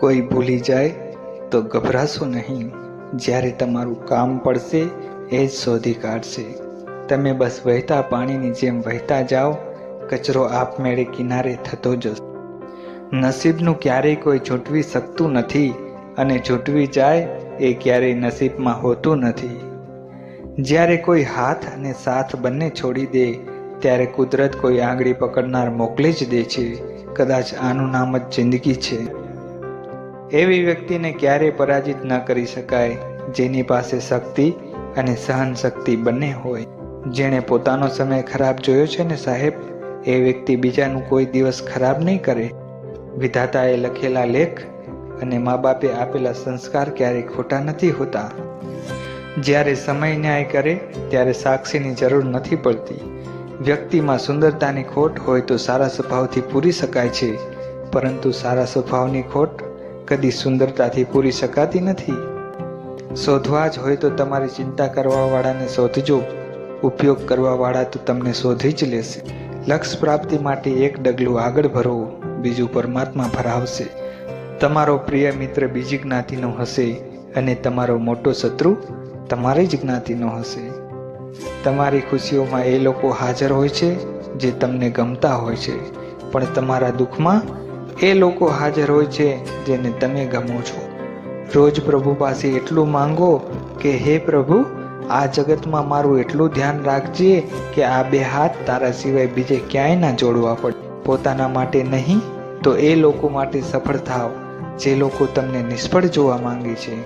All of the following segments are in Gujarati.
કોઈ ભૂલી જાય તો ગભરાશો નહીં, જ્યારે તમારું કામ પડશે એ જ શોધી કાઢશે. તમે બસ વહેતા પાણીની જેમ વહેતા જાઓ, કચરો આપમેળે કિનારે થતો જશે. નસીબનું ક્યારેય કોઈ છૂટવી શકતું નથી, અને છૂટવી જાય એ ક્યારેય નસીબમાં હોતું નથી. જ્યારે કોઈ હાથ અને સાથ બંને છોડી દે ત્યારે કુદરત કોઈ આંગળી પકડનાર મોકલી જ દે છે. કદાચ આનું નામ જ જિંદગી છે. એવી વ્યક્તિને ક્યારેય પરાજિત ન કરી શકાય જેની પાસે શક્તિ અને સહન શક્તિ બંને હોય. જેણે પોતાનો સમય ખરાબ જોયો છે ને સાહેબ, એ વ્યક્તિ બીજાનું કોઈ દિવસ ખરાબ નહીં કરે. વિધાતાએ લખેલા લેખ અને મા બાપે આપેલા સંસ્કાર ક્યારેય ખોટા નથી હોતા. જ્યારે સમય ન્યાય કરે ત્યારે સાક્ષીની જરૂર નથી પડતી. વ્યક્તિમાં સુંદરતાની ખોટ હોય તો સારા સ્વભાવથી પૂરી શકાય છે, પરંતુ સારા સ્વભાવની ખોટ કદી સુંદરતાથી પૂરી શકાતી નથી. શોધવા જ હોય તો તમારી ચિંતા કરવાવાળાને શોધજો, ઉપયોગ કરવાવાળા તો તમને શોધી જ લેશે. લક્ષ્ય પ્રાપ્તિ માટે એક ડગલું આગળ ભરો, બીજું પરમાત્મા ભરાવશે. તમારો પ્રિય મિત્ર બીજી જ્ઞાતિનો હશે અને તમારો મોટો શત્રુ તમારી જ જ્ઞાતિનો હશે. તમારી ખુશીઓમાં એ લોકો હાજર હોય છે જે તમને ગમતા હોય છે, પણ તમારા દુઃખમાં એ લોકો હાજર હોય છે જેને તમે ગમો છો. રોજ પ્રભુ પાસે એટલું માંગો કે હે પ્રભુ, આ જગતમાં મારું એટલું ધ્યાન રાખજે કે આ બે હાથ તારા સિવાય બીજે ક્યાંય ના જોડવા પડે. પોતાના માટે નહીં તો એ લોકો માટે સફળ થાવ જે લોકો તમને નિષ્ફળ જોવા માંગે છે.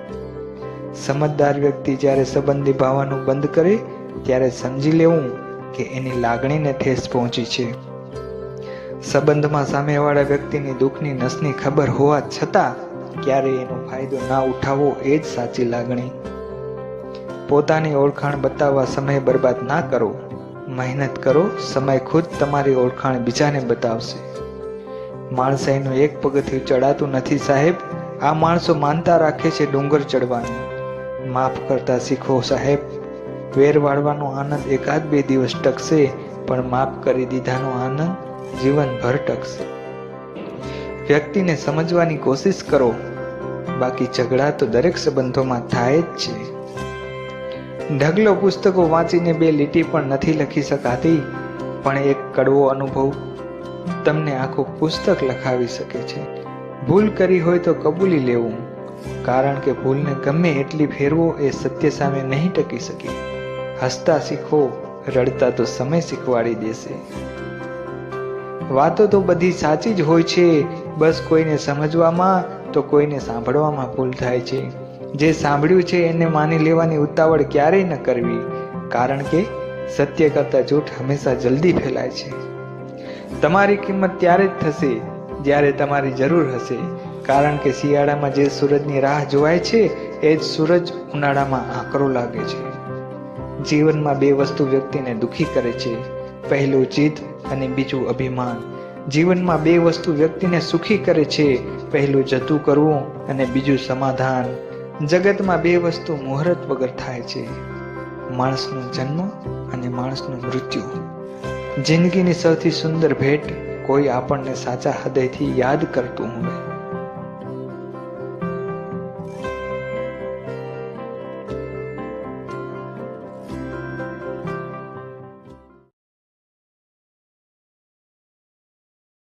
સમજદાર વ્યક્તિ જ્યારે સંબંધ નિભાવવાનું બંધ કરે ત્યારે સમજી લેવું કે એની લાગણીને ઠેસ પહોંચી છે. સંબંધમાં સામેવાળા વ્યક્તિની દુઃખની નસની ખબર હોવા છતાં ક્યારેય એનો ફાયદો ના ઉઠાવવો એ જ સાચી લાગણી. પોતાની ઓળખાણ બતાવવા સમય બરબાદ ના કરો, મહેનત કરો, સમય ખુદ તમારી ઓળખાણ બીજાને બતાવશે. માણસાઈનું એક પગથિયું ચડાતું નથી સાહેબ, આ માણસો માનતા રાખે છે ડુંગર ચડવાનું. માફ કરતા શીખો સાહેબ, વેર વાળવાનો આનંદ એકાદ બે દિવસ ટકશે, પણ માફ કરી દીધાનો આનંદ જીવનભર ટકશે. વ્યક્તિને સમજવાની કોશિશ કરો, બાકી ઝઘડા તો દરેક સંબંધોમાં થાય જ છે. ઢગલો પુસ્તકો વાંચીને બે લીટી પણ નથી લખી શકાતી, પણ એક કડવો અનુભવ તમને આખું પુસ્તક લખાવી શકે છે. ભૂલ કરી હોય તો કબૂલી લેવું, કારણ કે ભૂલને ગમે એટલી ફેરવો એ સત્ય સામે નહીં ટકી શકે. હસતા શીખો, રડતા તો સમય શીખવાડી દેશે. વાતો તો બધી સાચી જ હોય છે, બસ કોઈને સમજવામાં તો કોઈને સાંભળવામાં ભૂલ થાય છે. જે સાંભળ્યું છે એને માની લેવાની ઉતાવળ ક્યારેય ન કરવી, કારણ કે સત્ય કરતાં જૂઠ હંમેશા જલ્દી ફેલાય છે. તમારી કિંમત ત્યારે જ થશે જ્યારે તમારી જરૂર હશે, કારણ કે શિયાળામાં જે સૂરજની રાહ જોવાય છે એ જ સૂરજ ઉનાળામાં આકરો લાગે છે. જીવનમાં બે વસ્તુ વ્યક્તિને દુઃખી કરે છે, પહેલું જીદ અને બીજું અભિમાન. જીવનમાં બે વસ્તુ વ્યક્તિને સુખી કરે છે, પહેલું જતું કરવું અને બીજું સમાધાન. જગતમાં બે વસ્તુ મુહૂર્ત વગર થાય છે, માણસનો જન્મ અને માણસનું મૃત્યુ. જિંદગીની સૌથી સુંદર ભેટ કોઈ આપણને સાચા હૃદયથી યાદ કરતું હોય.